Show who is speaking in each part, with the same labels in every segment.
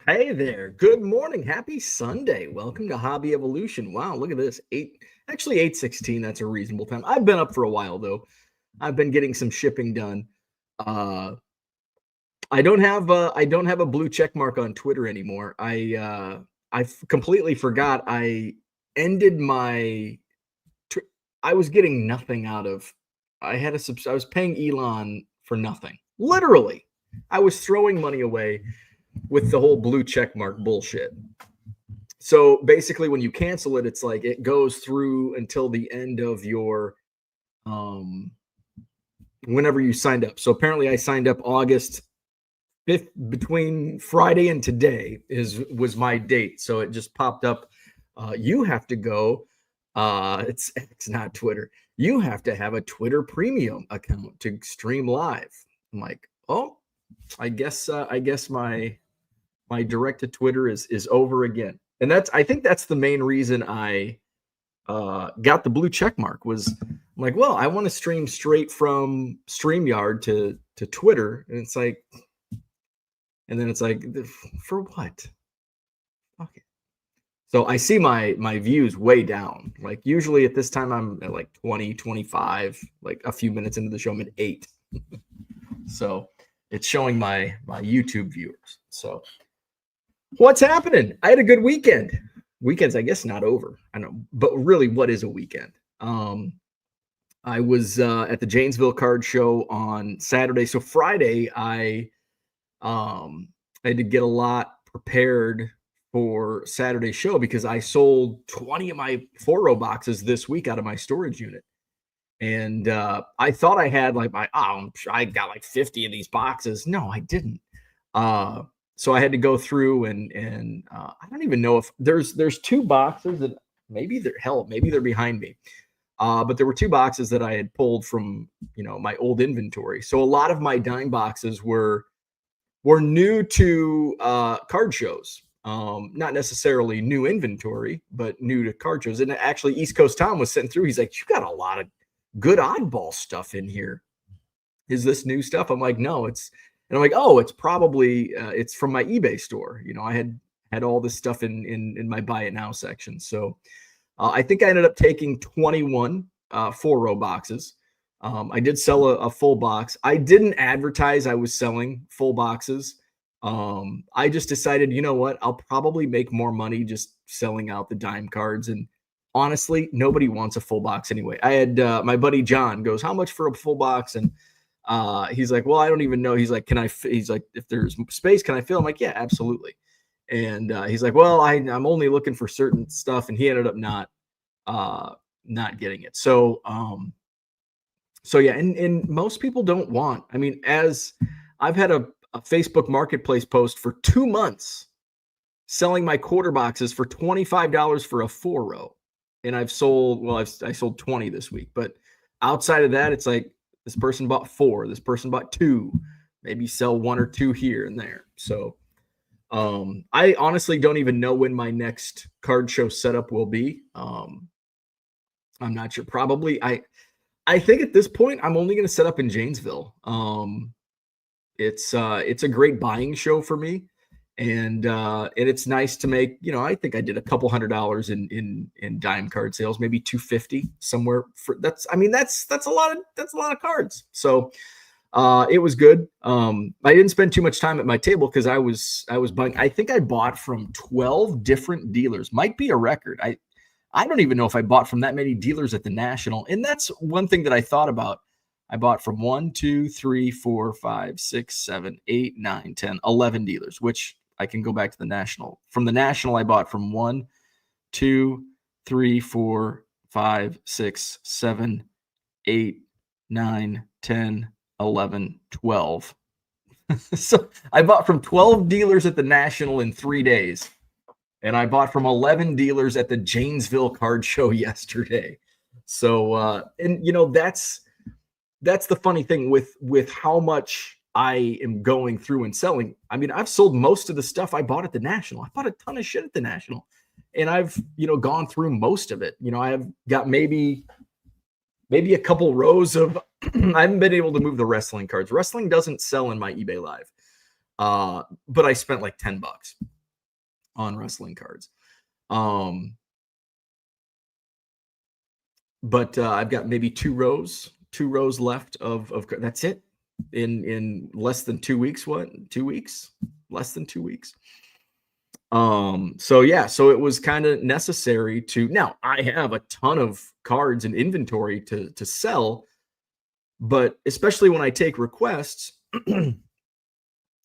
Speaker 1: Hey there. Good morning. Happy Sunday. Welcome to Hobby Evolution. Wow, look at this. 8:16. That's a reasonable time. I've been up for a while though. I've been getting some shipping done. Uh I don't have a blue check mark on Twitter anymore. I completely forgot I ended my tw- I was getting nothing out of I was paying Elon for nothing. Literally. I was throwing money away with the whole blue check mark bullshit. So basically, when you cancel it, it's like it goes through until the end of your whenever you signed up. So apparently, I signed up August 5th. Between Friday and today was my date. So it just popped up. You have to go. It's not Twitter. You have to have a Twitter premium account to stream live. I'm like, oh, I guess my direct to Twitter is over again. And I think that's the main reason I got the blue check mark. Was I'm like, well, I want to stream straight from StreamYard to Twitter. And then it's like, for what? Okay. So I see my views way down. Like usually at this time I'm at like 20, 25, like a few minutes into the show I'm at 8. So it's showing my YouTube viewers. So what's happening? I had a good weekend. Weekend's, I guess, not over. I know, but really, what is a weekend? I was at the Janesville Card Show on Saturday. So Friday, I had to get a lot prepared for Saturday's show because I sold 20 of my 4-row boxes this week out of my storage unit. And I thought I had like I got like 50 of these boxes. No, I didn't. So I had to go through and I don't even know if there's 2 boxes that maybe they're behind me. But there were 2 boxes that I had pulled from my old inventory. So a lot of my dime boxes were new to card shows. Not necessarily new inventory, but new to card shows. And actually, East Coast Tom was sitting through. He's like, "You got a lot of good oddball stuff in here. Is this new stuff?" I'm like, "No, it's." And I'm like, "Oh, it's probably it's from my eBay store." I had all this stuff in my buy it now section. So I think I ended up taking 21 4-row boxes. I did sell a full box. I didn't advertise I was selling full boxes. I just decided, you know what? I'll probably make more money just selling out the dime cards. And honestly, nobody wants a full box anyway. I had my buddy John goes, "How much for a full box?" And he's like, "Well, I don't even know." He's like, he's like, "If there's space, can I fill?" I'm like, "Yeah, absolutely." And he's like, "Well, I'm only looking for certain stuff." And he ended up not getting it. So yeah, and most people don't want. I mean, as I've had a Facebook Marketplace post for 2 months selling my quarter boxes for $25 for a 4-row, and I sold 20 this week. But outside of that, it's like this person bought 4, this person bought 2, maybe sell 1 or 2 here and there. So I honestly don't even know when my next card show setup will be. I'm not sure. Probably I think at this point I'm only going to set up in Janesville. It's a great buying show for me, and it's nice to make. I think I did a couple $100 in dime card sales, maybe 250 somewhere. That's a lot of cards. So it was good. I didn't spend too much time at my table because I was buying. I think I bought from 12 different dealers. Might be a record. I don't even know if I bought from that many dealers at the National. And that's one thing that I thought about. I bought from 1, 2, 3, 4, 5, 6, 7, 8, 9, 10, 11 dealers, which I can go back to the National. From the National, I bought from 1, 2, 3, 4, 5, 6, 7, 8, 9, 10, 11, 12. So I bought from 12 dealers at the National in 3 days. And I bought from 11 dealers at the Janesville Card Show yesterday. So, that's the funny thing with how much I am going through and selling. I mean, I've sold most of the stuff I bought at the National. I bought a ton of shit at the National, and I've gone through most of it. I have got maybe a couple rows of. I haven't been able to move the wrestling cards. Wrestling doesn't sell in my eBay Live, but I spent like $10. on wrestling cards. But I've got maybe two rows left of that's it in less than 2 weeks. What? 2 weeks? Less than 2 weeks. So yeah, so it was kind of necessary to, now I have a ton of cards and inventory to sell, but especially when I take requests, I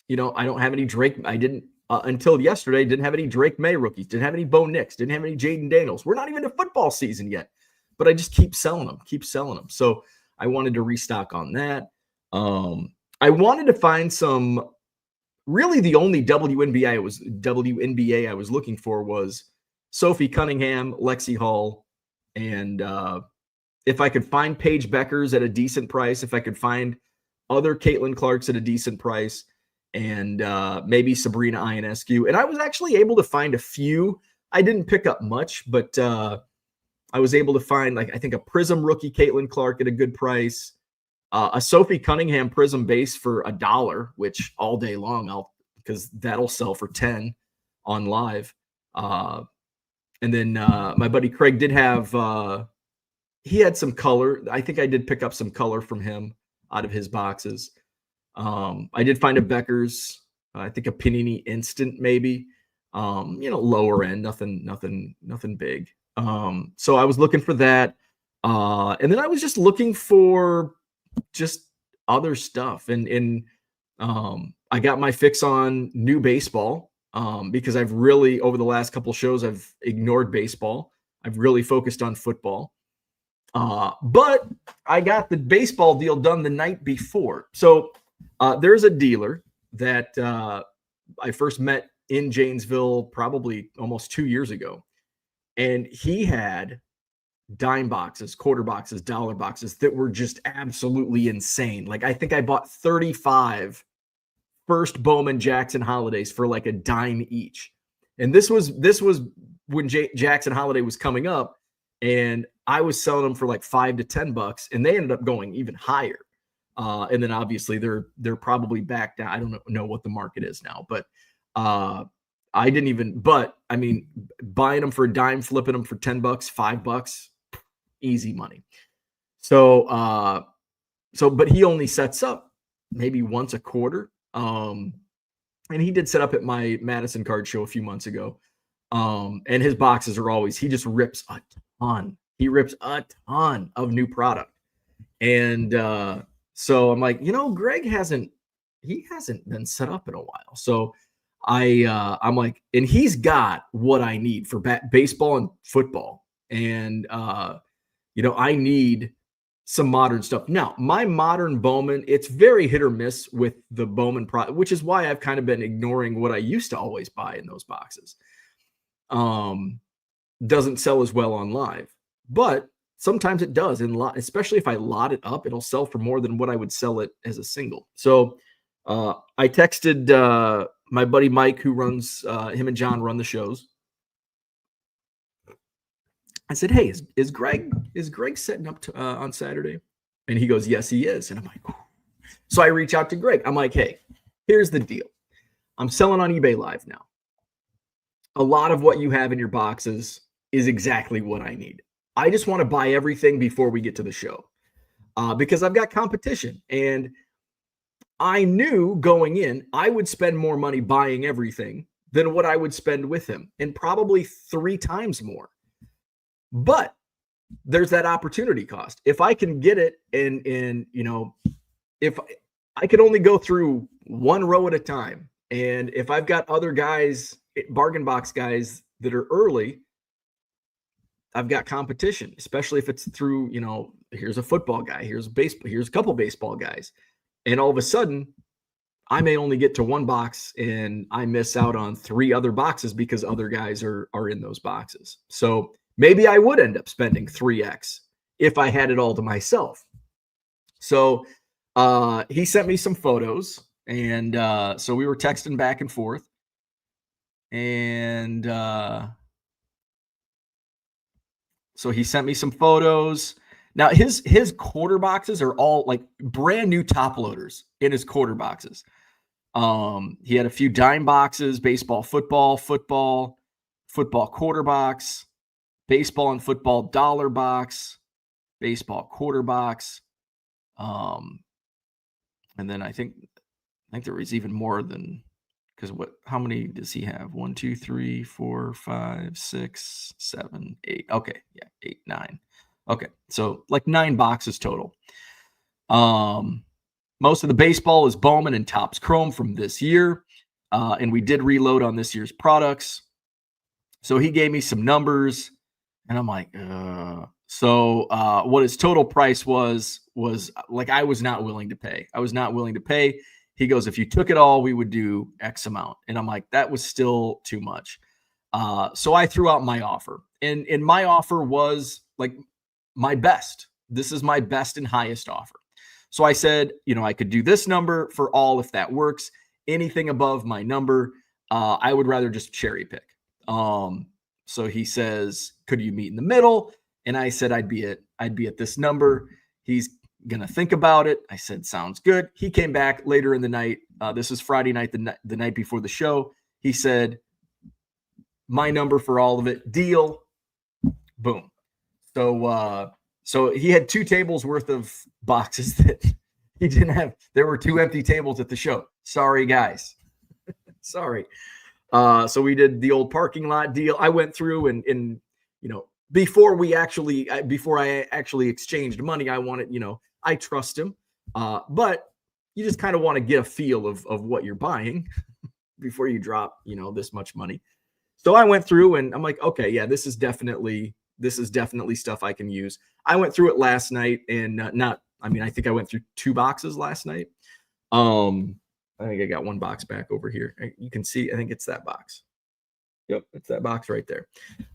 Speaker 1: don't have any Drake. I didn't until yesterday, didn't have any Drake May rookies, didn't have any Bo Nix, didn't have any Jaden Daniels. We're not even in football season yet, but I just keep selling them. So I wanted to restock on that. I wanted to find some. Really, the only WNBA I was looking for was Sophie Cunningham, Lexi Hall, and if I could find Paige Beckers at a decent price, if I could find other Caitlin Clarks at a decent price, and maybe Sabrina Ionescu. And I was actually able to find a few. I didn't pick up much, but I was able to find, like, I think a Prism rookie Caitlin Clark at a good price. A Sophie Cunningham Prism base for $1, which all day long because that'll sell for 10 on live. And then my buddy Craig did have he had some color. I think I did pick up some color from him out of his boxes. I did find a Beckers, I think a Panini Instant maybe. Lower end, nothing big. So I was looking for that. And then I was just looking for just other stuff. And I got my fix on new baseball because I've really, over the last couple shows, I've ignored baseball. I've really focused on football. But I got the baseball deal done the night before. So there's a dealer that I first met in Janesville probably almost 2 years ago. And he had dime boxes, quarter boxes, dollar boxes that were just absolutely insane. Like, I think I bought 35 first Bowman Jackson Holidays for like a dime each. And this was when Jackson Holiday was coming up, and I was selling them for like $5 to $10, and they ended up going even higher. And then obviously they're probably back down. I don't know what the market is now, but I didn't even, but I mean, buying them for a dime, flipping them for $10, $5, easy money. So, but he only sets up maybe once a quarter. And he did set up at my Madison Card Show a few months ago. And his boxes are always, he just rips a ton. He rips a ton of new product. And so I'm like, Greg hasn't been set up in a while. So I'm like, and he's got what I need for baseball and football. And, I need some modern stuff. Now, my modern Bowman, it's very hit or miss with the Bowman product, which is why I've kind of been ignoring what I used to always buy in those boxes. Doesn't sell as well on live, but sometimes it does. And especially if I lot it up, it'll sell for more than what I would sell it as a single. So I texted my buddy Mike, who runs, him and John run the shows. I said, hey, is Greg setting up on Saturday? And he goes, yes, he is. And I'm like, so I reach out to Greg. I'm like, hey, here's the deal. I'm selling on eBay Live now. A lot of what you have in your boxes is exactly what I need. I just want to buy everything before we get to the show because I've got competition. And I knew going in, I would spend more money buying everything than what I would spend with him, and probably 3 times more. But there's that opportunity cost. If I can get it and if I could only go through one row at a time, and if I've got other guys, bargain box guys that are early, I've got competition, especially if it's through, here's a football guy, here's baseball, here's a couple baseball guys. And all of a sudden I may only get to one box and I miss out on 3 other boxes because other guys are in those boxes. So maybe I would end up spending 3x if I had it all to myself. So he sent me some photos, and so we were texting back and forth. And so he sent me some photos. Now his quarter boxes are all like brand new top loaders in his quarter boxes. He had a few dime boxes, baseball, football quarter box, baseball and football dollar box, baseball quarter box. And then I think there was even more than, because how many does he have? 1, 2, 3, 4, 5, 6, 7, 8. Okay. Yeah. 8, 9. Okay. So like 9 boxes total. Most of the baseball is Bowman and Topps Chrome from this year. And we did reload on this year's products. So he gave me some numbers and I'm like, So what his total price was like, I was not willing to pay. He goes, if you took it all, we would do X amount. And I'm like, that was still too much. So I threw out my offer, and my offer was like my best. This is my best and highest offer. So I said, I could do this number for all if that works. Anything above my number, I would rather just cherry pick. So he says, could you meet in the middle? And I said, I'd be at this number. He's going to think about it. I said, sounds good. He came back later in the night. This is Friday night, the night before the show. He said, my number for all of it, deal. Boom. So he had 2 tables worth of boxes that he didn't have. There were 2 empty tables at the show. Sorry, guys. Sorry. So we did the old parking lot deal. I went through and before I actually exchanged money, I wanted, I trust him. But you just kind of want to get a feel of what you're buying before you drop, this much money. So I went through and I'm like, okay, yeah, this is definitely stuff I can use. I went through it last night and I think I went through 2 boxes last night. I think I got 1 box back over here. You can see, I think it's that box. Yep, it's that box right there.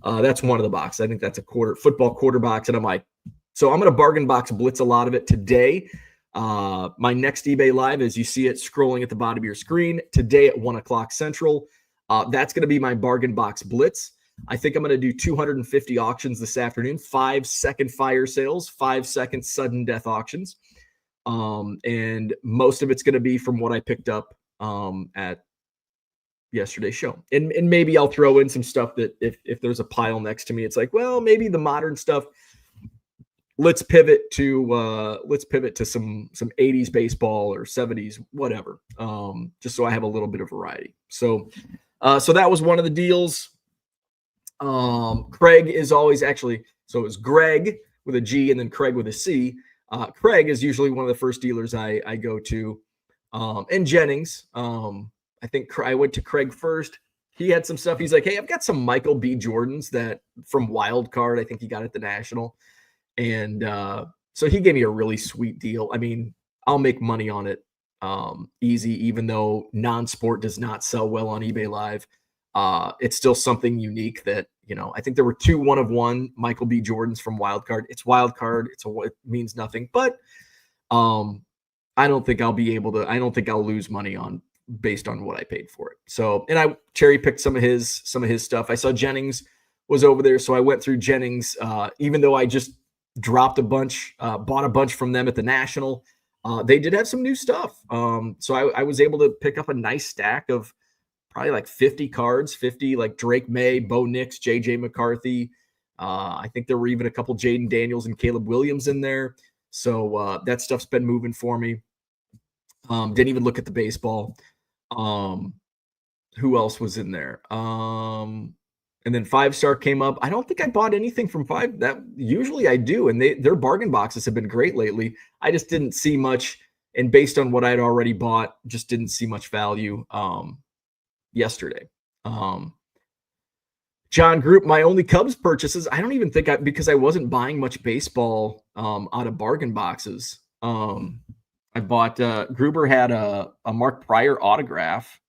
Speaker 1: That's one of the boxes. I think that's a football quarter box. And I'm like, so I'm going to bargain box blitz a lot of it today. My next eBay Live, as you see it scrolling at the bottom of your screen, today at 1:00 Central. That's going to be my bargain box blitz. I think I'm going to do 250 auctions this afternoon, 5-second fire sales, 5-second sudden death auctions. And most of it's going to be from what I picked up at yesterday's show. And maybe I'll throw in some stuff that if there's a pile next to me, it's like, well, maybe the modern stuff. Let's pivot to some 80s baseball or 70s, whatever. Just so I have a little bit of variety. So that was one of the deals. Craig is always so it was Greg with a G and then Craig with a C. Craig is usually one of the first dealers I go to. And Jennings, I think I went to Craig first. He had some stuff. He's like, hey, I've got some Michael B. Jordans that from Wild Card. I think he got at the National. And so he gave me a really sweet deal. I mean, I'll make money on it easy, even though non-sport does not sell well on eBay Live. It's still something unique that, I think there were 2 1-of-1 Michael B. Jordans from Wild Card. It's Wild Card. It means nothing, but I don't think I'll lose money based on what I paid for it. So, and I cherry picked some of his stuff. I saw Jennings was over there. So I went through Jennings, even though I just dropped a bunch, bought a bunch from them at the National. They did have some new stuff. So I was able to pick up a nice stack of probably like 50 cards, 50 like Drake May, Bo Nix, JJ McCarthy. I think there were even a couple Jaden Daniels and Caleb Williams in there. So that stuff's been moving for me. Didn't even look at the baseball. Who else was in there? And then 5-Star came up. I don't think I bought anything from 5. That usually I do, and their bargain boxes have been great lately. I just didn't see much, and based on what I'd already bought, just didn't see much value yesterday. John Group, my only Cubs purchases. I don't even think because I wasn't buying much baseball out of bargain boxes. I bought Gruber had a Mark Pryor autograph.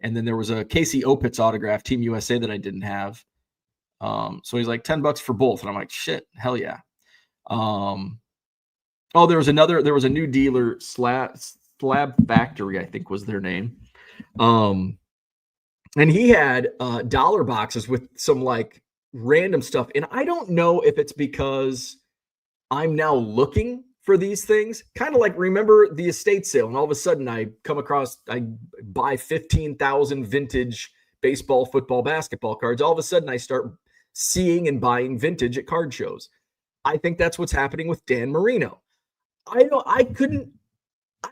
Speaker 1: And then there was a Casey Opitz autograph, Team USA, that I didn't have. So he's like $10 for both. And I'm like, shit, hell yeah. There was a new dealer, Slab Factory, I think was their name. And he had dollar boxes with some like random stuff. And I don't know if it's because I'm now looking for these things. Kind of like, remember the estate sale, and all of a sudden I buy 15,000 vintage baseball, football, basketball cards. All of a sudden I start seeing and buying vintage at card shows. I think that's what's happening with Dan Marino. I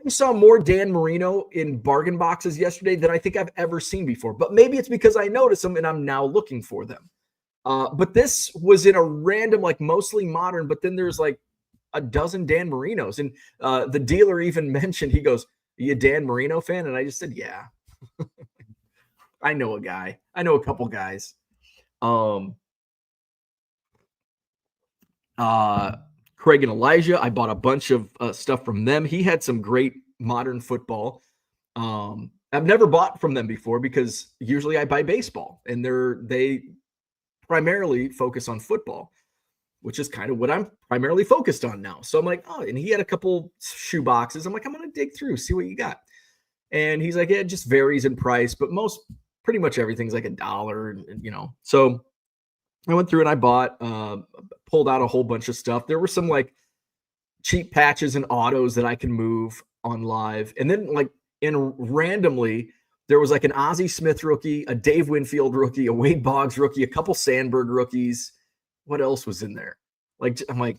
Speaker 1: saw more Dan Marino in bargain boxes yesterday than I think I've ever seen before. But maybe it's because I noticed them and I'm now looking for them. But this was in a random, like mostly modern, but then there's like a dozen Dan Marinos. And the dealer even mentioned, he goes, "Are you a Dan Marino fan?" And I just said, yeah. I know a guy. I know a couple guys. Craig and Elijah, I bought a bunch of stuff from them. He had some great modern football. I've never bought from them before because usually I buy baseball, and they primarily focus on football, which is kind of what I'm primarily focused on now. So I'm like, oh, and he had a couple shoe boxes. I'm like, I'm going to dig through, see what you got. And he's like, yeah, it just varies in price, but pretty much everything's like $1, and. So I went through and I bought, pulled out a whole bunch of stuff. There were some like cheap patches and autos that I can move on live. And then like randomly, there was like an Ozzie Smith rookie, a Dave Winfield rookie, a Wade Boggs rookie, a couple Sandberg rookies. What else was in there? I'm like,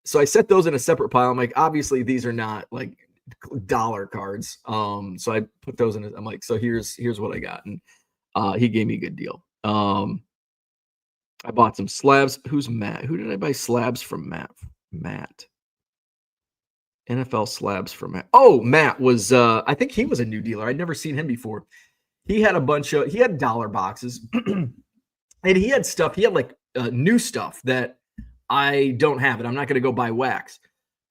Speaker 1: so I set those in a separate pile. I'm like, obviously these are not like dollar cards. So I put those in. I'm like, so here's what I got. And he gave me a good deal. I bought some slabs. Who's Matt? Who did I buy slabs from? Matt. NFL slabs from Matt. Oh, Matt was, I think he was a new dealer. I'd never seen him before. He had he had dollar boxes. And he had stuff. He had like new stuff that I don't have. And I'm not going to go buy wax.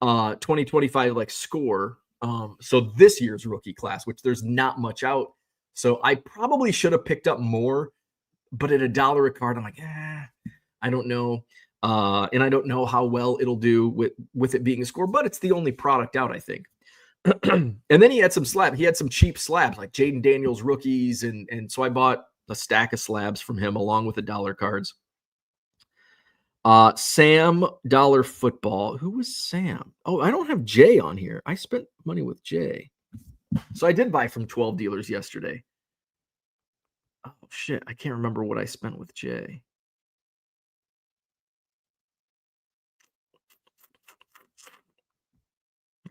Speaker 1: 2025 like score. So this year's rookie class, which there's not much out. So I probably should have picked up more. But at $1 a card, I'm like, I don't know. And I don't know how well it'll do with it being a score, but it's the only product out, I think. And then he had some slabs. He had some cheap slabs like Jaden Daniels rookies. And so I bought a stack of slabs from him along with the dollar cards. Sam Dollar Football. Who was Sam? Oh, I don't have Jay on here. I spent money with Jay. So I did buy from 12 dealers yesterday. Oh, shit. I can't remember what I spent with Jay.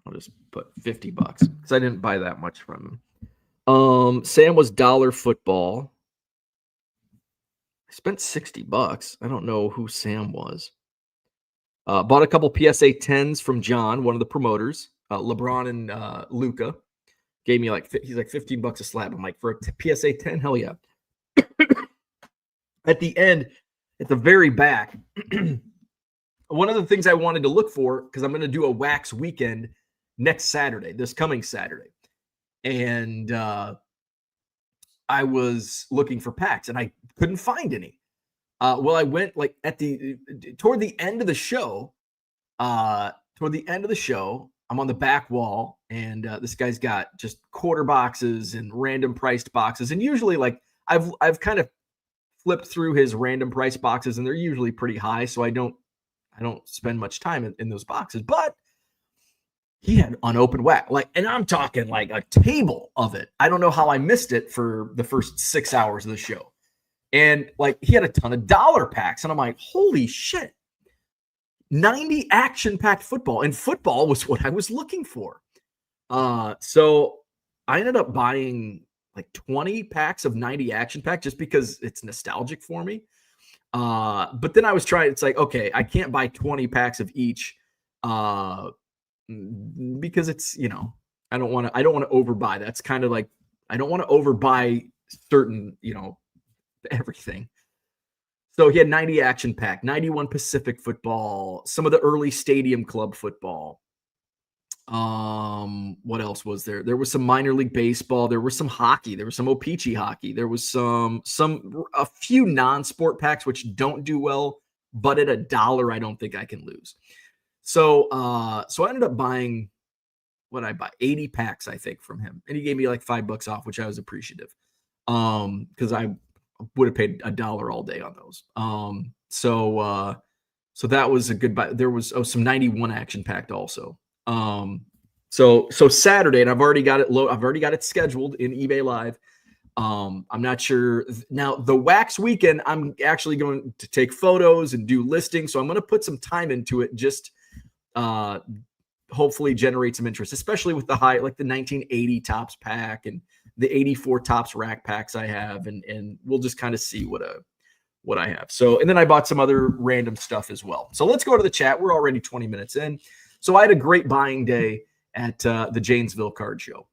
Speaker 1: I'll just put $50 because I didn't buy that much from him. Sam was Dollar Football. I spent $60. I don't know who Sam was. Bought a couple PSA 10s from John, one of the promoters. LeBron and Luca gave me he's like $15 a slab. I'm like, for a PSA 10, hell yeah. At the end, at the very back, one of the things I wanted to look for, because I'm going to do a wax weekend next Saturday, this coming Saturday. And I was looking for packs and I couldn't find any. Well, I went like toward the end of the show, I'm on the back wall and this guy's got just quarter boxes and random priced boxes. And usually like I've kind of flipped through his random price boxes and they're usually pretty high. So I don't spend much time in those boxes, but he had unopened wax, and I'm talking like a table of it. I don't know how I missed it for the first 6 hours of the show. And like, he had a ton of dollar packs and I'm like, holy shit, 90 action packed football, and football was what I was looking for. So I ended up buying like 20 packs of 90 action pack just because it's nostalgic for me. But then I was trying, it's like, okay, I can't buy 20 packs of each, because it's, I don't want to overbuy. That's kind of like, I don't want to overbuy certain, everything. So he had 90 action pack, 91 Pacific football, some of the early Stadium Club football. What else was there? There was some minor league baseball. There was some hockey. There was some O-Pee-Chee hockey. There was a few non-sport packs, which don't do well, but at $1, I don't think I can lose. So I ended up buying, what I buy, 80 packs, I think, from him. And he gave me like $5 off, which I was appreciative. Because I would have paid $1 all day on those. So So that was a good buy. There was some 91 action packed also. So Saturday, and I've already got it I've already got it scheduled in eBay Live. I'm not sure now. The wax weekend, I'm actually going to take photos and do listings. So I'm going to put some time into it. Just hopefully generate some interest, especially with the high, like the 1980 tops pack and the 84 tops rack packs I have, and we'll just kind of see what I have. So, and then I bought some other random stuff as well. So let's go to the chat. We're already 20 minutes in. So I had a great buying day at the Janesville Card Show.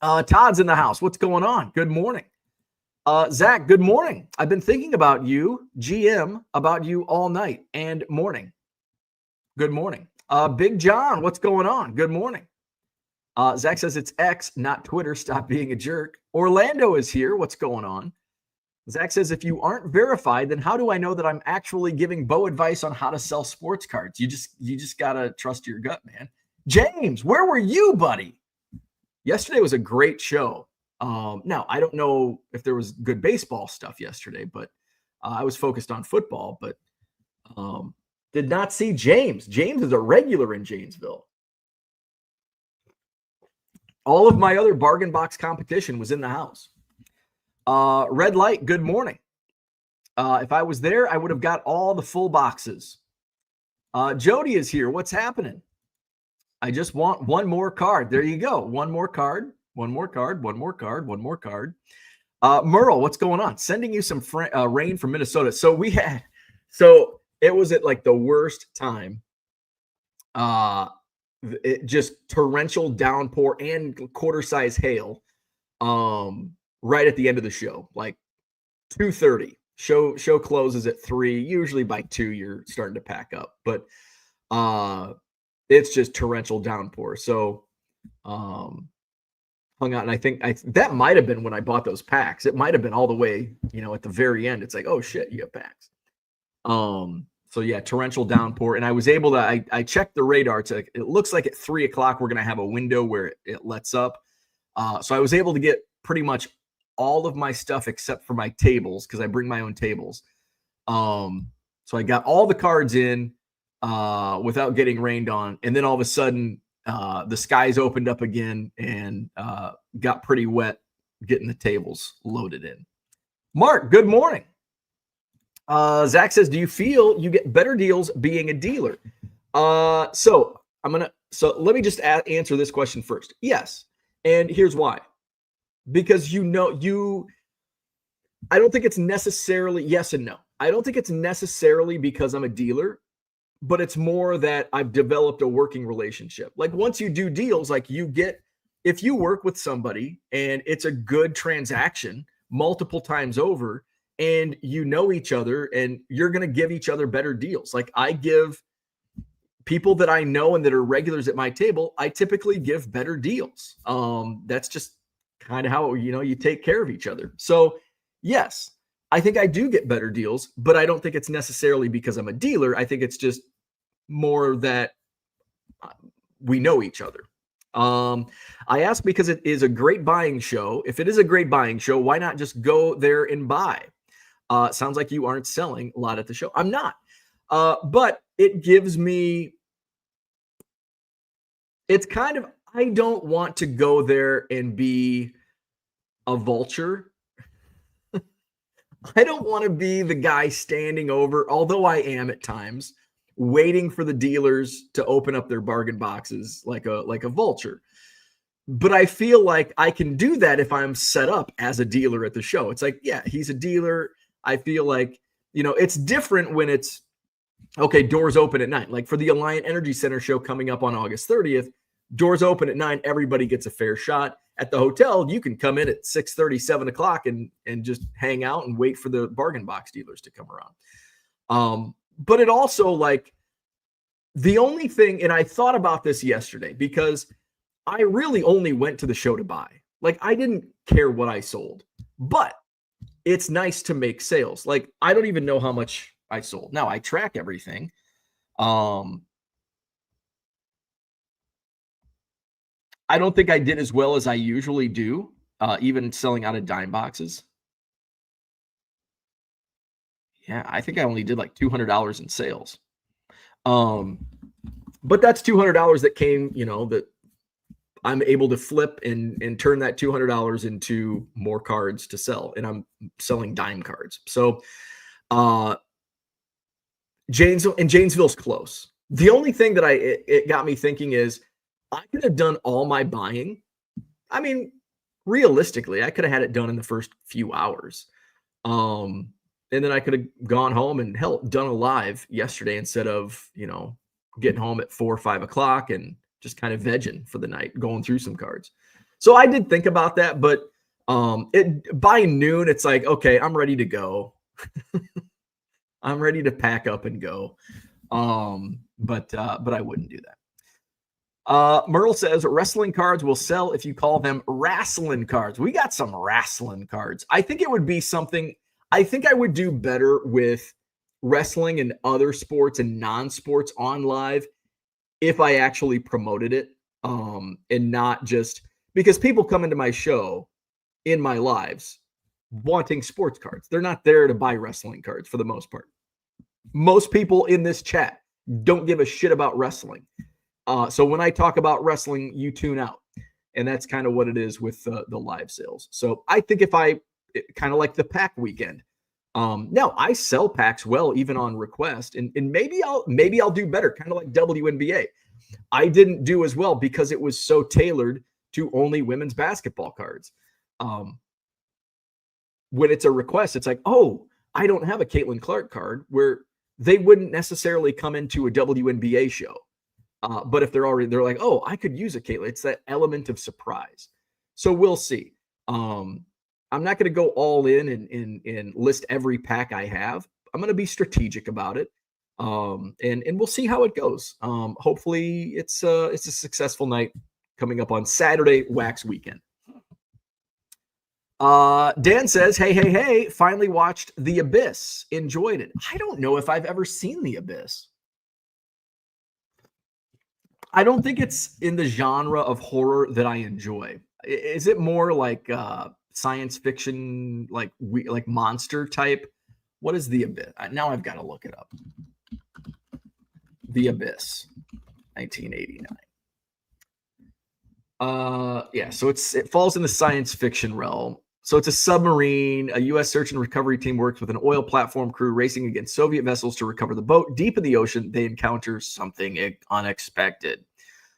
Speaker 1: Todd's in the house. What's going on? Good morning. Zach, good morning. I've been thinking about you, GM, about you all night and morning. Good morning. Big John, what's going on? Good morning. Zach says it's X, not Twitter. Stop being a jerk. Orlando is here. What's going on? Zach says, if you aren't verified, then how do I know that I'm actually giving Bo advice on how to sell sports cards? You just got to trust your gut, man. James, where were you, buddy? Yesterday was a great show. Now, I don't know if there was good baseball stuff yesterday, but I was focused on football, but did not see James. James is a regular in Janesville. All of my other bargain box competition was in the house. Red light, good morning. If I was there, I would have got all the full boxes. Jody is here. What's happening? I just want one more card. There you go. One more card. One more card. One more card. One more card. Merle, what's going on? Sending you some rain from Minnesota. So it was at like the worst time. It just torrential downpour and quarter-size hail. Right at the end of the show, like 2:30. Show closes at 3. Usually by 2, you're starting to pack up, but it's just torrential downpour. So hung out, and I think that might have been when I bought those packs. It might have been all the way, at the very end. It's like, oh shit, you have packs. So yeah, torrential downpour, and I was able to. I checked the radar. It looks like at 3 o'clock we're gonna have a window where it lets up. So I was able to get pretty much all of my stuff except for my tables, because I bring my own tables. So I got all the cards in without getting rained on, and then all of a sudden the skies opened up again and got pretty wet getting the tables loaded in. Mark, good morning. Zach says, do you feel you get better deals being a dealer? So let me just answer this question first. Yes, and here's why. Because I don't think it's necessarily yes and no. I don't think it's necessarily because I'm a dealer, but it's more that I've developed a working relationship. Like once you do deals, like if you work with somebody and it's a good transaction multiple times over and you know each other and you're going to give each other better deals. Like I give people that I know and that are regulars at my table, I typically give better deals. That's just kind of how, you take care of each other. So yes, I think I do get better deals, but I don't think it's necessarily because I'm a dealer. I think it's just more that we know each other. I ask because it is a great buying show. If it is a great buying show, why not just go there and buy? Sounds like you aren't selling a lot at the show. I'm not. But it gives me, it's kind of, I don't want to go there and be a vulture. I don't want to be the guy standing over, although I am at times, waiting for the dealers to open up their bargain boxes like a vulture. But I feel like I can do that if I'm set up as a dealer at the show. It's like, yeah, he's a dealer. I feel like, it's different when it's, okay, doors open at 9. Like for the Alliant Energy Center show coming up on August 30th, doors open at 9. Everybody gets a fair shot. At the hotel, you can come in at 6:30, 7 o'clock and just hang out and wait for the bargain box dealers to come around. But it also, like, the only thing, and I thought about this yesterday because I really only went to the show to buy. Like, I didn't care what I sold, but it's nice to make sales. Like, I don't even know how much I sold. Now, I track everything. I don't think I did as well as I usually do, even selling out of dime boxes. Yeah, I think I only did like $200 in sales. But that's $200 that came, that I'm able to flip and turn that $200 into more cards to sell. And I'm selling dime cards. So Janesville's close. The only thing that it got me thinking is I could have done all my buying. I mean, realistically, I could have had it done in the first few hours. And then I could have gone home and done a live yesterday instead of, getting home at 4 or 5 o'clock and just kind of vegging for the night, going through some cards. So I did think about that, but by noon, it's like, okay, I'm ready to go. I'm ready to pack up and go. But I wouldn't do that. Merle says wrestling cards will sell if you call them wrestling cards. We got some wrestling cards. I think it would be something. I think I would do better with wrestling and other sports and non-sports on live if I actually promoted it, and not just because people come into my show in my lives wanting sports cards. They're not there to buy wrestling cards for the most part. Most people in this chat don't give a shit about wrestling. So when I talk about wrestling, you tune out. And that's kind of what it is with the live sales. So I think if I kind of like the pack weekend, now I sell packs well, even on request, and maybe I'll do better, kind of like WNBA. I didn't do as well because it was so tailored to only women's basketball cards. When it's a request, it's like, oh, I don't have a Caitlin Clark card, where they wouldn't necessarily come into a WNBA show. But if they're like, oh, I could use a Caitlin. It's that element of surprise. So we'll see. I'm not going to go all in and list every pack I have. I'm going to be strategic about it. And we'll see how it goes. Hopefully it's a successful night coming up on Saturday, Wax Weekend. Dan says, hey, finally watched The Abyss. Enjoyed it. I don't know if I've ever seen The Abyss. I don't think it's in the genre of horror that I enjoy. Is it more like science fiction, like monster type? What is The Abyss? Now I've got to look it up. The Abyss, 1989. Yeah, so it falls in the science fiction realm. So it's a submarine. A U.S. search and recovery team works with an oil platform crew racing against Soviet vessels to recover the boat. Deep in the ocean, they encounter something unexpected.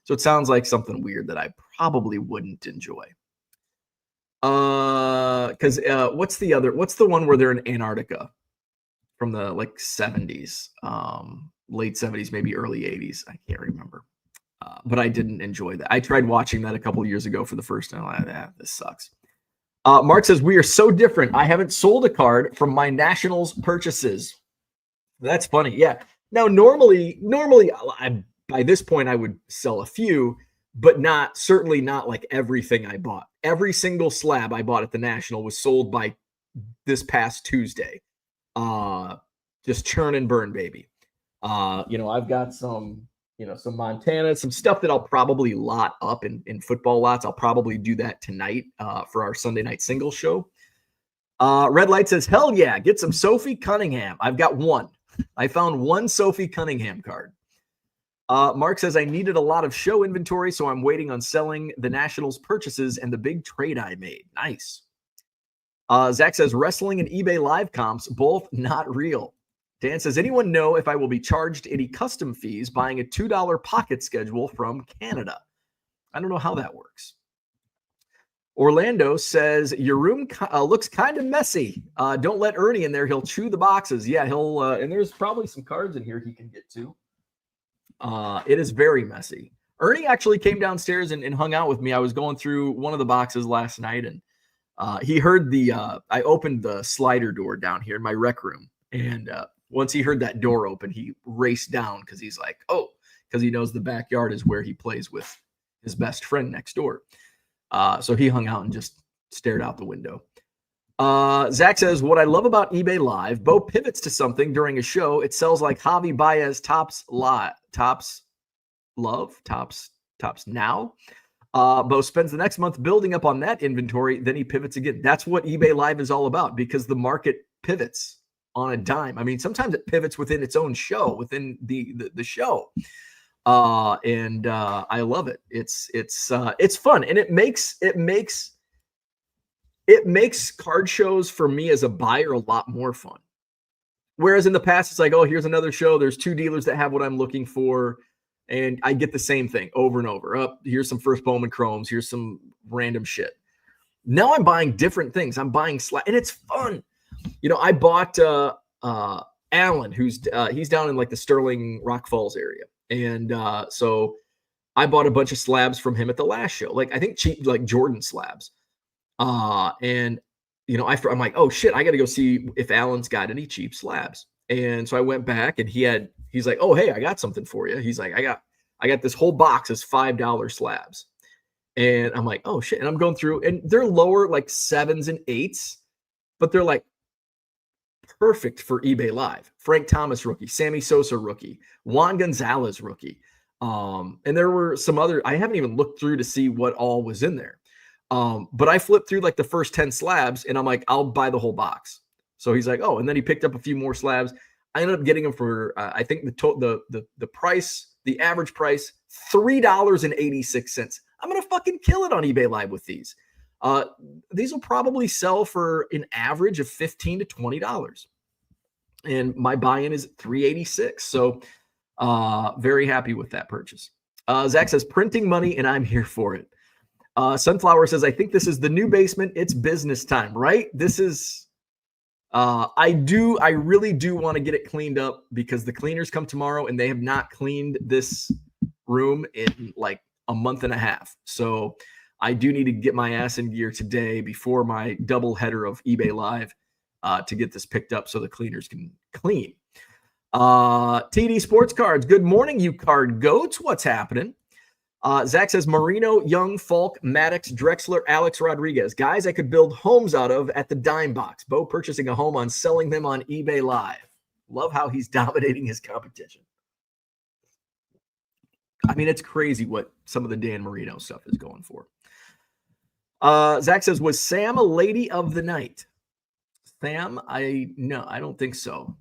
Speaker 1: So it sounds like something weird that I probably wouldn't enjoy. Because what's the one where they're in Antarctica from the 70s, late 70s, maybe early 80s? I can't remember. But I didn't enjoy that. I tried watching that a couple of years ago for the first time. I'm like, this sucks. Mark says, we are so different. I haven't sold a card from my Nationals purchases. That's funny. Yeah. Now, normally, by this point, I would sell a few, but certainly not like everything I bought. Every single slab I bought at the National was sold by this past Tuesday. Just churn and burn, baby. I've got some Montana, some stuff that I'll probably lot up in football lots. I'll probably do that tonight for our Sunday night single show. Red Light says, hell yeah, get some Sophie Cunningham. I've got one. I found one Sophie Cunningham card. Mark says, I needed a lot of show inventory, so I'm waiting on selling the Nationals purchases and the big trade I made. Nice. Zach says, wrestling and eBay live comps, both not real. Dan says, anyone know if I will be charged any custom fees buying a $2 pocket schedule from Canada? I don't know how that works. Orlando says, your room looks kind of messy. Don't let Ernie in there. He'll chew the boxes. Yeah, he'll and there's probably some cards in here he can get to. It is very messy. Ernie actually came downstairs and hung out with me. I was going through one of the boxes last night, and he heard I opened the slider door down here in my rec room. And once he heard that door open, he raced down because he's like, oh, because he knows the backyard is where he plays with his best friend next door. So he hung out and just stared out the window. Zach says, what I love about eBay Live, Bo pivots to something during a show. It sells like Javi Baez tops now. Bo spends the next month building up on that inventory. Then he pivots again. That's what eBay Live is all about, because the market pivots on a dime. I mean, sometimes it pivots within its own show, within the show. I love it. It's fun, and it makes card shows for me as a buyer a lot more fun. Whereas in the past, it's like, oh, here's another show. There's 2 dealers that have what I'm looking for, and I get the same thing over and over. Oh, here's some first Bowman Chromes. Here's some random shit. Now I'm buying different things. I'm buying and it's fun. I bought Alan, he's down in like the Sterling Rock Falls area. And so I bought a bunch of slabs from him at the last show. Like, I think cheap, like Jordan slabs. I'm like, oh shit, I got to go see if Alan's got any cheap slabs. And so I went back, and he's like, oh, hey, I got something for you. He's like, I got this whole box of $5 slabs. And I'm like, oh shit. And I'm going through, and they're lower, like 7s and 8s, but they're like perfect for eBay Live. Frank Thomas rookie, Sammy Sosa rookie, Juan Gonzalez rookie. And there were some other, I haven't even looked through to see what all was in there. But I flipped through like the first 10 slabs, and I'm like, I'll buy the whole box. So he's like, oh, and then he picked up a few more slabs. I ended up getting them for, I think the price, the average price, $3.86. I'm going to fucking kill it on eBay Live with these. These will probably sell for an average of $15 to $20. And my buy-in is $3.86. So very happy with that purchase. Zach says, printing money, and I'm here for it. Sunflower says, I think this is the new basement. It's business time, right? This is, I really do want to get it cleaned up, because the cleaners come tomorrow and they have not cleaned this room in like a month and a half. So I do need to get my ass in gear today before my double header of eBay Live to get this picked up so the cleaners can clean. TD Sports Cards. Good morning, you card goats. What's happening? Zach says, Marino, Young, Falk, Maddox, Drexler, Alex Rodriguez. Guys I could build homes out of at the dime box. Bo purchasing a home on selling them on eBay Live. Love how he's dominating his competition. I mean, it's crazy what some of the Dan Marino stuff is going for. Zach says, was Sam a lady of the night? Sam? No, I don't think so.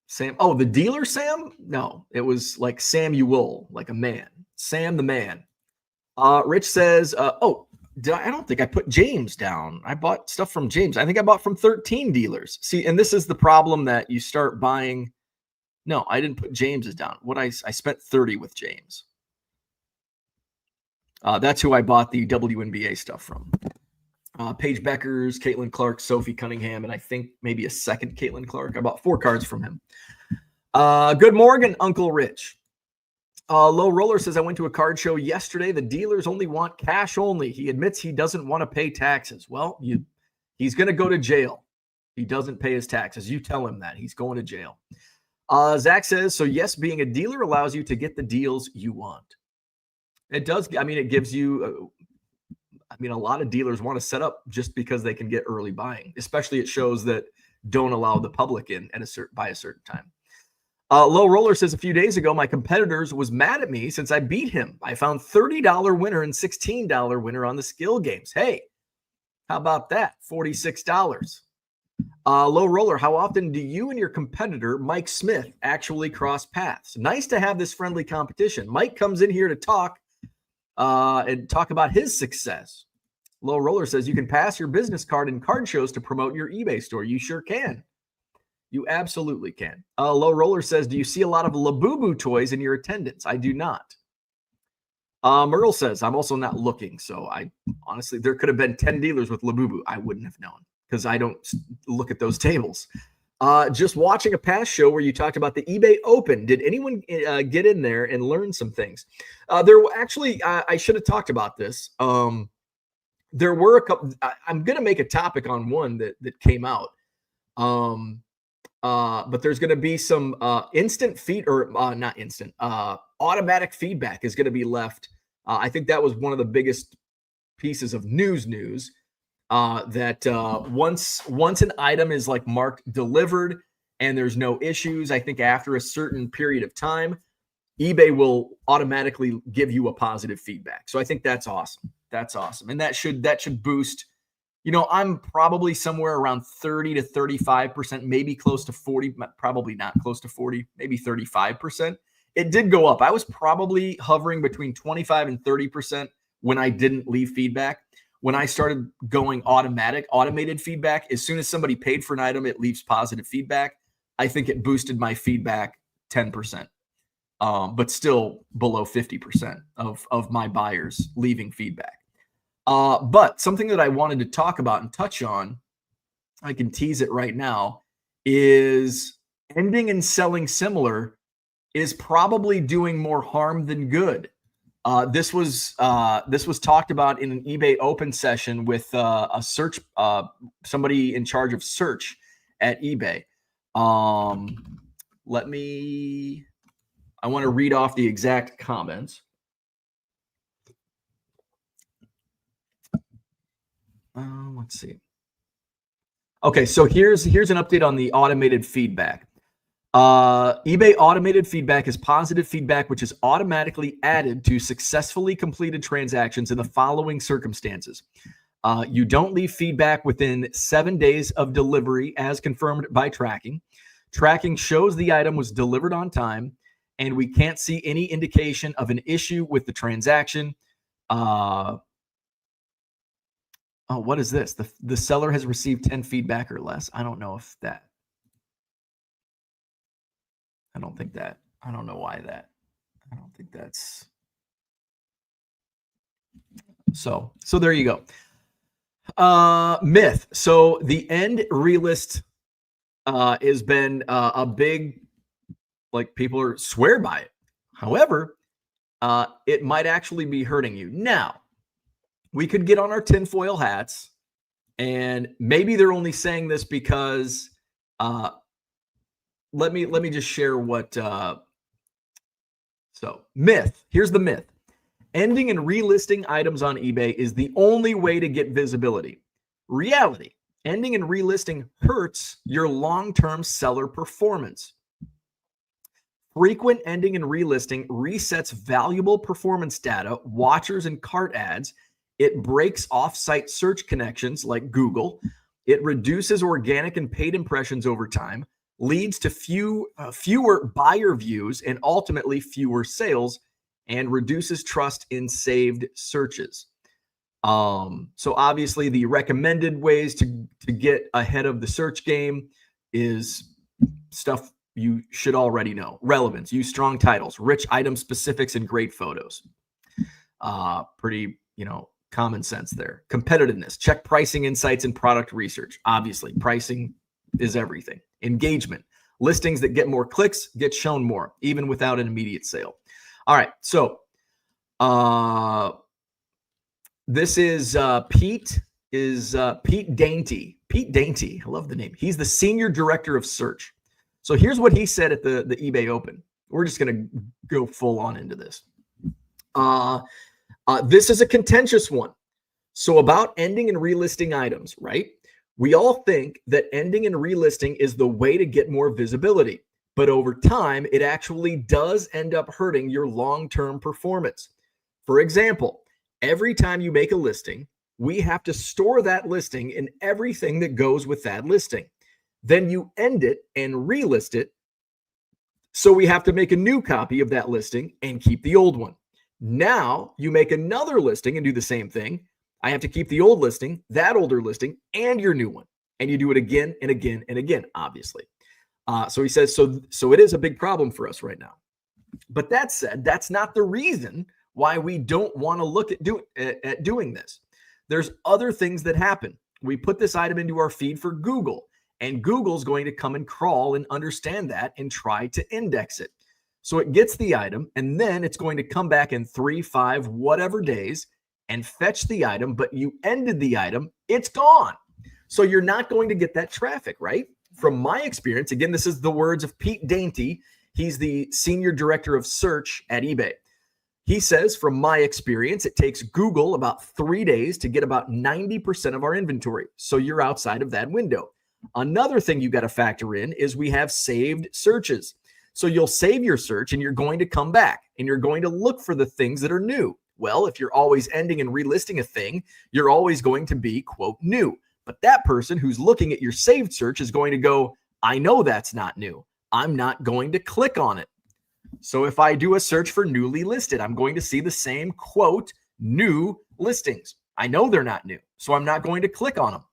Speaker 1: Sam? Oh, the dealer Sam? No, it was like Samuel, like a man. Sam the man. Rich says, I don't think I put James down. I bought stuff from James. I think I bought from 13 dealers. See, and this is the problem that you start buying. No, I didn't put James's down. I spent 30 with James. That's who I bought the WNBA stuff from. Paige Beckers, Caitlin Clark, Sophie Cunningham, and I think maybe a second Caitlin Clark. I bought 4 cards from him. Good morning, Uncle Rich. Low Roller says, I went to a card show yesterday. The dealers only want cash only. He admits he doesn't want to pay taxes. Well, he's going to go to jail. He doesn't pay his taxes. You tell him that. He's going to jail. Zach says, so yes, being a dealer allows you to get the deals you want. It does. I mean, it gives you, a lot of dealers want to set up just because they can get early buying, especially at shows that don't allow the public in by a certain time. Low Roller says, a few days ago, my competitors was mad at me since I beat him. I found $30 winner and $16 winner on the skill games. Hey, how about that? $46. Low Roller, how often do you and your competitor, Mike Smith, actually cross paths? Nice to have this friendly competition. Mike comes in here to talk and talk about his success. Low Roller says, you can pass your business card in card shows to promote your eBay store. You sure can. You absolutely can. Low Roller says, do you see a lot of Labubu toys in your attendance? I do not. Merle says, I'm also not looking. So I honestly, there could have been 10 dealers with Labubu. I wouldn't have known because I don't look at those tables. Just watching a past show where you talked about the eBay Open. Did anyone get in there and learn some things? There were actually, I should have talked about this. There were a couple, I'm going to make a topic on one that came out. But there's going to be some instant feed or not instant, automatic feedback is going to be left. I think that was one of the biggest pieces of news that once an item is like marked delivered and there's no issues, I think after a certain period of time, eBay will automatically give you a positive feedback. So I think that's awesome. That's awesome. And that should boost I'm probably somewhere around 30 to 35%, maybe close to 40, probably not close to 40, maybe 35%. It did go up. I was probably hovering between 25 and 30% when I didn't leave feedback. When I started going automated feedback, as soon as somebody paid for an item, it leaves positive feedback. I think it boosted my feedback 10%, but still below 50% of my buyers leaving feedback. But something that I wanted to talk about and touch on, I can tease it right now, is ending and selling similar is probably doing more harm than good. This was talked about in an eBay open session with a search, somebody in charge of search at eBay. I want to read off the exact comments. Let's see. Okay, so here's an update on the automated feedback. eBay automated feedback is positive feedback which is automatically added to successfully completed transactions in the following circumstances. You don't leave feedback within 7 days of delivery as confirmed by tracking. Tracking shows the item was delivered on time, and we can't see any indication of an issue with the transaction. Oh, what is this? The seller has received 10 feedback or less. I don't know if that. I don't think that. I don't know why that. I don't think that's. So there you go. Myth. So the end realist has been a big, like, people are swear by it. However, it might actually be hurting you. Now, we could get on our tinfoil hats, and maybe they're only saying this because let me just share what so myth. Here's the myth. Ending and relisting items on eBay is the only way to get visibility. Reality. Ending and relisting hurts your long-term seller performance. Frequent ending and relisting resets valuable performance data, watchers, and cart ads. It breaks off-site search connections like Google. It reduces organic and paid impressions over time, leads to fewer buyer views and ultimately fewer sales, and reduces trust in saved searches. So obviously the recommended ways to get ahead of the search game is stuff you should already know. Relevance, use strong titles, rich item specifics, and great photos. Pretty, common sense there. Competitiveness, check pricing insights and product research. Obviously, pricing is everything. Engagement, listings that get more clicks get shown more, even without an immediate sale. All right, so this is Pete Dainty. Pete Dainty, I love the name. He's the senior director of search. So here's what he said at the eBay Open. We're just going to go full on into this. This is a contentious one. So about ending and relisting items, right? We all think that ending and relisting is the way to get more visibility, but over time, it actually does end up hurting your long-term performance. For example, every time you make a listing, we have to store that listing and everything that goes with that listing. Then you end it and relist it. So we have to make a new copy of that listing and keep the old one. Now you make another listing and do the same thing. I have to keep the old listing, that older listing, and your new one. And you do it again and again and again, obviously. So he says, so it is a big problem for us right now. But that said, that's not the reason why we don't want to look at doing this. There's other things that happen. We put this item into our feed for Google, and Google's going to come and crawl and understand that and try to index it. So it gets the item, and then it's going to come back in 3, 5, whatever days and fetch the item, but you ended the item, it's gone. So you're not going to get that traffic, right? From my experience, again, this is the words of Pete Dainty. He's the senior director of search at eBay. He says, from my experience, it takes Google about 3 days to get about 90% of our inventory. So you're outside of that window. Another thing you got to factor in is we have saved searches. So you'll save your search and you're going to come back and you're going to look for the things that are new. Well, if you're always ending and relisting a thing, you're always going to be, quote, new. But that person who's looking at your saved search is going to go, I know that's not new. I'm not going to click on it. So if I do a search for newly listed, I'm going to see the same, quote, new listings. I know they're not new, so I'm not going to click on them.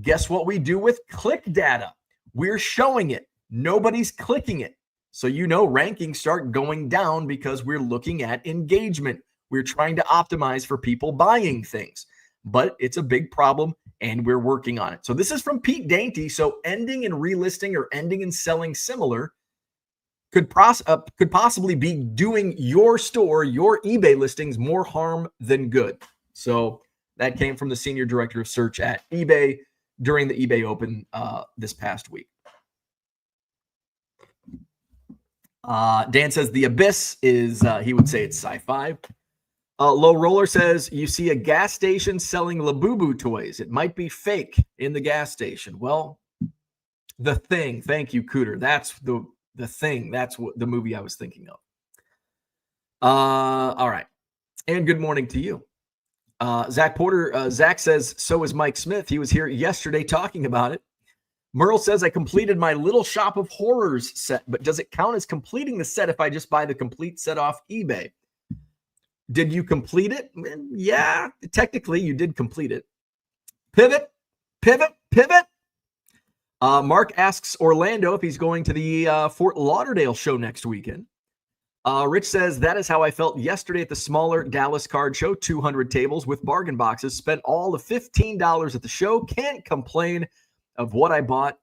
Speaker 1: Guess what we do with click data? We're showing it. Nobody's clicking it. So rankings start going down because we're looking at engagement. We're trying to optimize for people buying things. But it's a big problem, and we're working on it. So this is from Pete Dainty. So ending and relisting or ending and selling similar could possibly be doing your store, your eBay listings, more harm than good. So that came from the senior director of search at eBay during the eBay Open this past week. Dan says the abyss is, he would say it's sci-fi. Low Roller says, you see a gas station selling Labubu toys. It might be fake in the gas station. Well, The Thing. Thank you, Cooter. That's the Thing. That's what the movie I was thinking of. All right. And good morning to you. Zach Porter. Zach says, so is Mike Smith. He was here yesterday talking about it. Merle says, I completed my Little Shop of Horrors set, but does it count as completing the set if I just buy the complete set off eBay? Did you complete it? Yeah, technically you did complete it. Pivot. Mark asks Orlando if he's going to the Fort Lauderdale show next weekend. Rich says, that is how I felt yesterday at the smaller Dallas Card Show, 200 tables with bargain boxes. Spent all the $15 at the show. Can't complain of what I bought.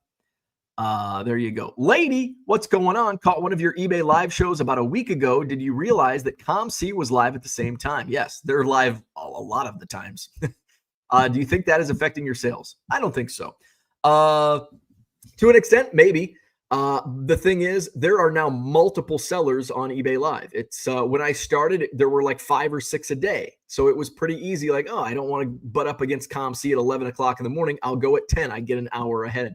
Speaker 1: There you go. Lady, what's going on? Caught one of your eBay live shows about a week ago. Did you realize that ComC was live at the same time? Yes, they're live a lot of the times. Do you think that is affecting your sales? I don't think so. To an extent, maybe. The thing is, there are now multiple sellers on eBay Live. It's when I started, there were like 5 or 6 a day. So it was pretty easy. Like, oh, I don't want to butt up against ComC at 11 o'clock in the morning. I'll go at 10. I get an hour ahead.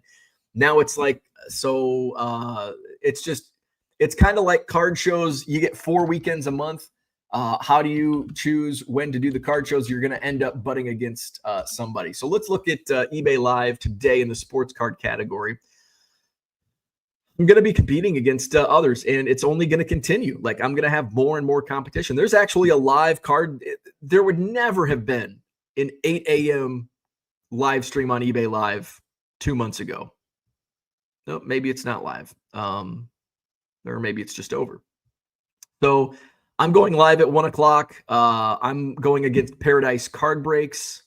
Speaker 1: Now it's like, so it's kind of like card shows. You get 4 weekends a month. How do you choose when to do the card shows? You're going to end up butting against somebody. So let's look at eBay Live today in the sports card category. I'm going to be competing against others, and it's only going to continue. Like, I'm going to have more and more competition. There's actually a live card. There would never have been an 8 a.m. live stream on eBay Live 2 months ago. No, maybe it's not live. Or maybe it's just over. So I'm going live at 1 o'clock. I'm going against Paradise Card Breaks,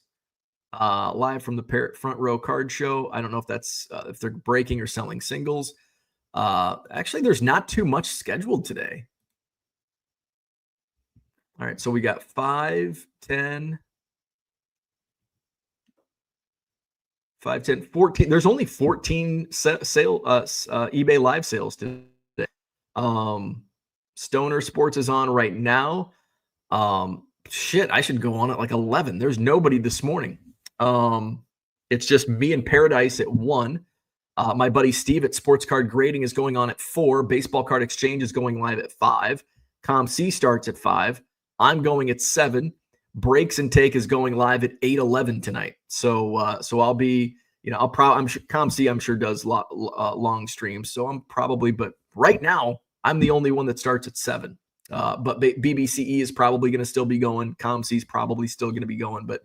Speaker 1: live from the Front Row Card Show. I don't know if that's if they're breaking or selling singles. Actually, there's not too much scheduled today. All right, so we got 5, 10, 14. There's only 14 eBay Live sales today. Stoner Sports is on right now. Shit, I should go on at like 11. There's nobody this morning. It's just me and Paradise at 1. My buddy Steve at Sports Card Grading is going on at 4. Baseball Card Exchange is going live at 5. ComC starts at 5. I'm going at 7. Breaks and Take is going live at 8:11 tonight. So I'll be, I'm sure ComC does long streams. So I'm probably, but right now I'm the only one that starts at 7. But BBCE is probably going to still be going. ComC is probably still going to be going. But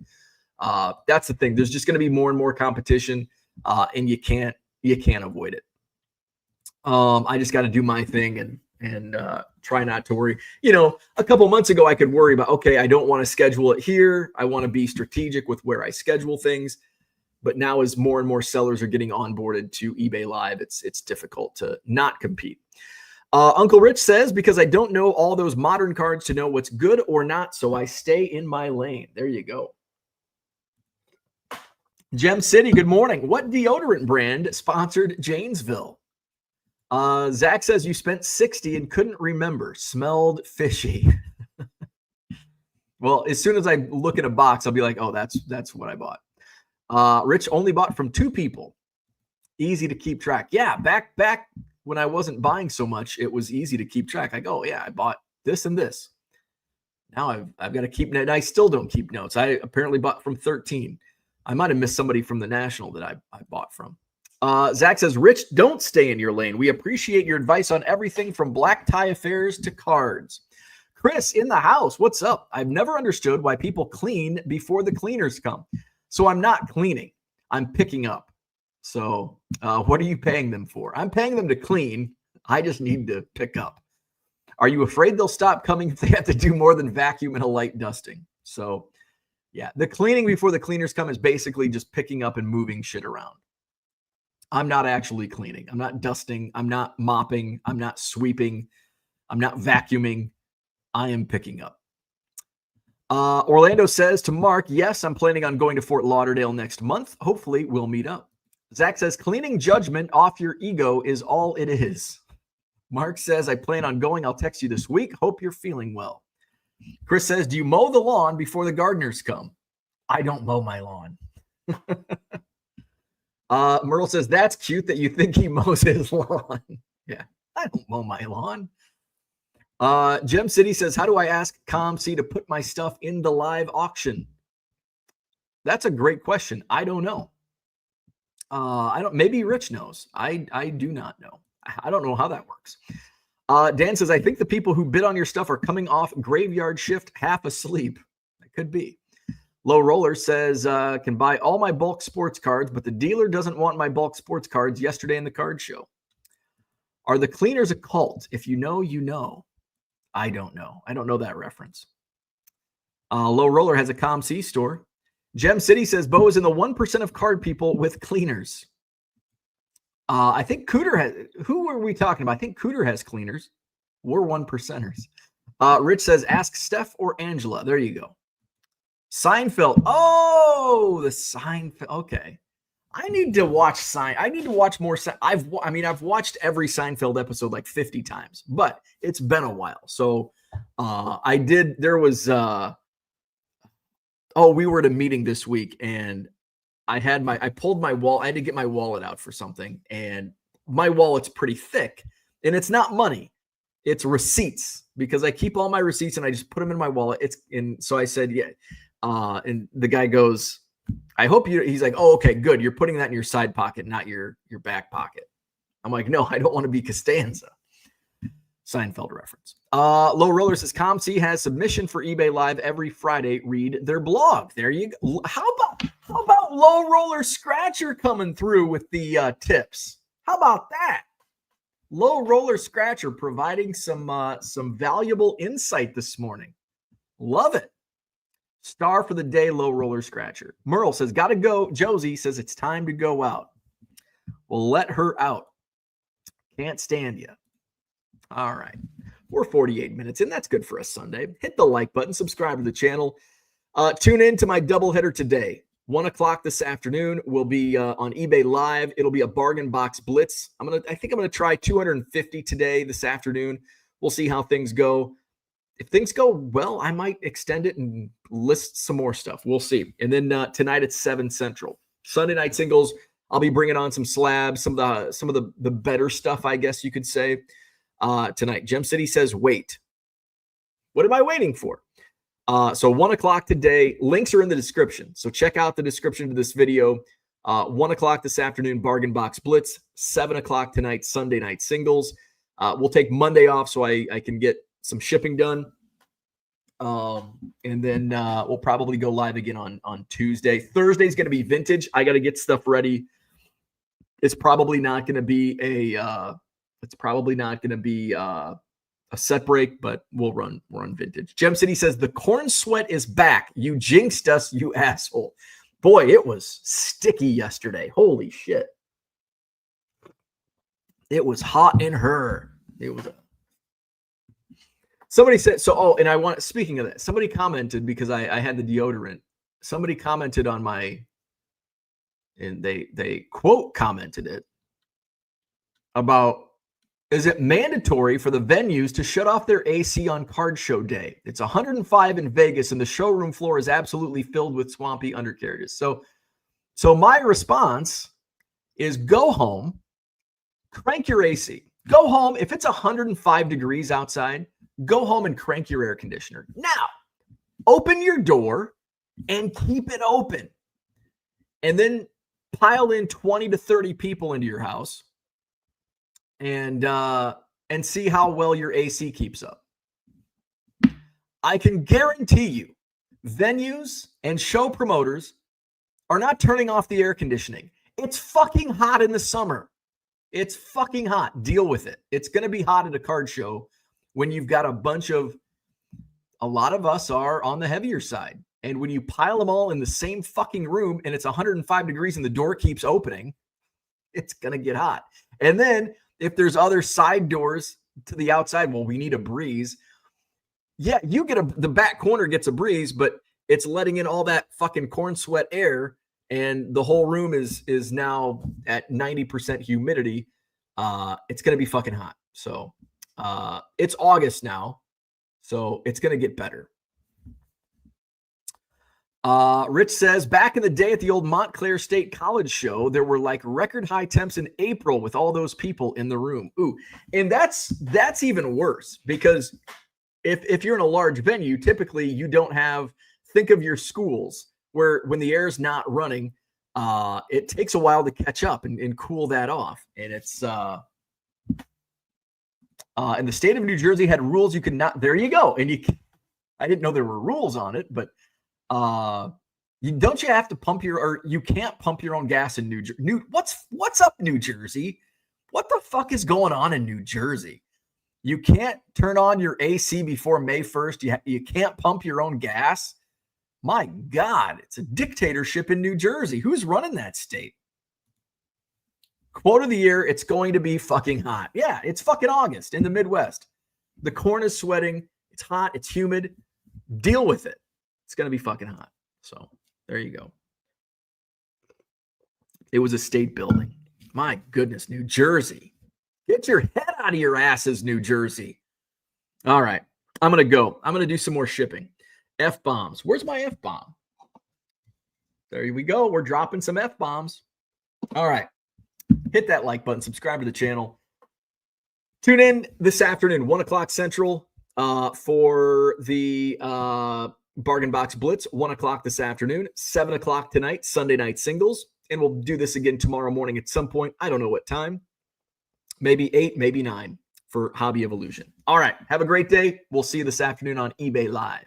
Speaker 1: that's the thing. There's just going to be more and more competition, and you can't avoid it. I just got to do my thing and try not to worry. A couple months ago, I could worry about, okay, I don't want to schedule it here. I want to be strategic with where I schedule things. But now as more and more sellers are getting onboarded to eBay Live, it's difficult to not compete. Uncle Rich says, because I don't know all those modern cards to know what's good or not, so I stay in my lane. There you go. Gem City, good morning. What deodorant brand sponsored Janesville? Zach says you spent $60 and couldn't remember. Smelled fishy. Well, as soon as I look in a box, I'll be like, oh, that's what I bought. Rich only bought from 2 people. Easy to keep track. Yeah, back when I wasn't buying so much, it was easy to keep track. I go, yeah, I bought this and this. Now I've got to keep notes. I still don't keep notes. I apparently bought from 13. I might have missed somebody from the National that I bought from. Zach says, Rich, don't stay in your lane. We appreciate your advice on everything from black tie affairs to cards. Chris in the house, what's up? I've never understood why people clean before the cleaners come. So I'm not cleaning. I'm picking up. So what are you paying them for? I'm paying them to clean. I just need to pick up. Are you afraid they'll stop coming if they have to do more than vacuum and a light dusting? So, yeah, the cleaning before the cleaners come is basically just picking up and moving shit around. I'm not actually cleaning. I'm not dusting. I'm not mopping. I'm not sweeping. I'm not vacuuming. I am picking up. Orlando says to Mark, yes, I'm planning on going to Fort Lauderdale next month. Hopefully we'll meet up. Zach says, cleaning judgment off your ego is all it is. Mark says, I plan on going. I'll text you this week. Hope you're feeling well. Chris says, do you mow the lawn before the gardeners come? I don't mow my lawn. Merle says, that's cute that you think he mows his lawn. Yeah, I don't mow my lawn. Gem City says, how do I ask ComC to put my stuff in the live auction? That's a great question. I don't know. Maybe Rich knows. I do not know. I don't know how that works. Dan says, I think the people who bid on your stuff are coming off graveyard shift half asleep. That could be. Low Roller says, can buy all my bulk sports cards, but the dealer doesn't want my bulk sports cards yesterday in the card show. Are the cleaners a cult? If you know, you know. I don't know. I don't know that reference. Low Roller has a ComC store. Gem City says, Bo is in the 1% of card people with cleaners. I think Cooter has, who are we talking about? I think Cooter has cleaners. We're 1%ers. Rich says, ask Steph or Angela. There you go. Seinfeld. Oh, the Seinfeld. Okay. I need to watch I need to watch more. I've watched every Seinfeld episode like 50 times, but it's been a while. So we were at a meeting this week and I pulled my wallet. I had to get my wallet out for something, and my wallet's pretty thick, and it's not money. It's receipts, because I keep all my receipts and I just put them in my wallet. So I said, yeah. And the guy goes, I hope he's like, oh, okay, good. You're putting that in your side pocket, not your back pocket. I'm like, no, I don't want to be Costanza. Seinfeld reference. Low Roller says, ComC has submission for eBay Live every Friday. Read their blog. There you go. How about Low Roller Scratcher coming through with the tips? How about that? Low Roller Scratcher providing some valuable insight this morning. Love it. Star for the day, Low Roller Scratcher. Merle says, gotta go. Josie says, it's time to go out. Well, let her out. Can't stand you. All right. We're 48 minutes in. That's good for a Sunday. Hit the like button. Subscribe to the channel. Tune in to my doubleheader today. 1 o'clock this afternoon. We'll be on eBay Live. It'll be a bargain box blitz. I think I'm going to try 250 today, this afternoon. We'll see how things go. If things go well, I might extend it and list some more stuff. We'll see. And then tonight at 7 Central. Sunday night singles, I'll be bringing on some slabs, some of the better stuff, I guess you could say, tonight. Gem City says, wait. What am I waiting for? So 1 o'clock today. Links are in the description. So check out the description to this video. 1 o'clock this afternoon, bargain box blitz. 7 o'clock tonight, Sunday night singles. We'll take Monday off so I can get some shipping done. And then we'll probably go live again on Tuesday. Thursday's going to be vintage. I got to get stuff ready. It's probably not going to be a set break, but we'll run vintage. Gem City says the corn sweat is back. You jinxed us, you asshole. Boy, it was sticky yesterday. Holy shit. It was hot in her. It was somebody said so. Oh, and speaking of that, somebody commented, because I had the deodorant. Somebody commented on and they quote commented it about, is it mandatory for the venues to shut off their AC on card show day? It's 105 in Vegas and the showroom floor is absolutely filled with swampy undercarriages. So my response is go home, crank your AC. Go home. If it's 105 degrees outside, go home and crank your air conditioner. Now, open your door and keep it open. And then pile in 20 to 30 people into your house and see how well your AC keeps up. I can guarantee you venues and show promoters are not turning off the air conditioning. It's fucking hot in the summer. It's fucking hot. Deal with it. It's going to be hot at a card show when you've got a lot of us are on the heavier side. And when you pile them all in the same fucking room and it's 105 degrees and the door keeps opening, it's going to get hot. And then if there's other side doors to the outside, well, we need a breeze. Yeah, you get the back corner gets a breeze, but it's letting in all that fucking corn sweat air, and the whole room is now at 90% humidity. It's going to be fucking hot. So it's August now, so it's going to get better. Rich says, back in the day at the old Montclair State College show, there were like record high temps in April with all those people in the room. Ooh, and that's even worse, because if you're in a large venue, typically you don't have, think of your schools where when the air is not running, it takes a while to catch up and cool that off. And it's, and the state of New Jersey had rules you could not, there you go. And I didn't know there were rules on it, but don't you have to you can't pump your own gas in New Jersey. What's up, New Jersey? What the fuck is going on in New Jersey? You can't turn on your AC before May 1st. You can't pump your own gas. My God, it's a dictatorship in New Jersey. Who's running that state? Quote of the year, it's going to be fucking hot. Yeah, it's fucking August in the Midwest. The corn is sweating. It's hot. It's humid. Deal with it. It's going to be fucking hot. So there you go. It was a state building. My goodness, New Jersey. Get your head out of your asses, New Jersey. All right. I'm going to go. I'm going to do some more shipping. F-bombs. Where's my F-bomb? There we go. We're dropping some F-bombs. All right. Hit that like button. Subscribe to the channel. Tune in this afternoon, 1 o'clock Central, for the Bargain Box Blitz. 1 o'clock this afternoon. 7 o'clock tonight, Sunday Night Singles. And we'll do this again tomorrow morning at some point. I don't know what time. Maybe 8, maybe 9 for Hobby Evolution. All right. Have a great day. We'll see you this afternoon on eBay Live.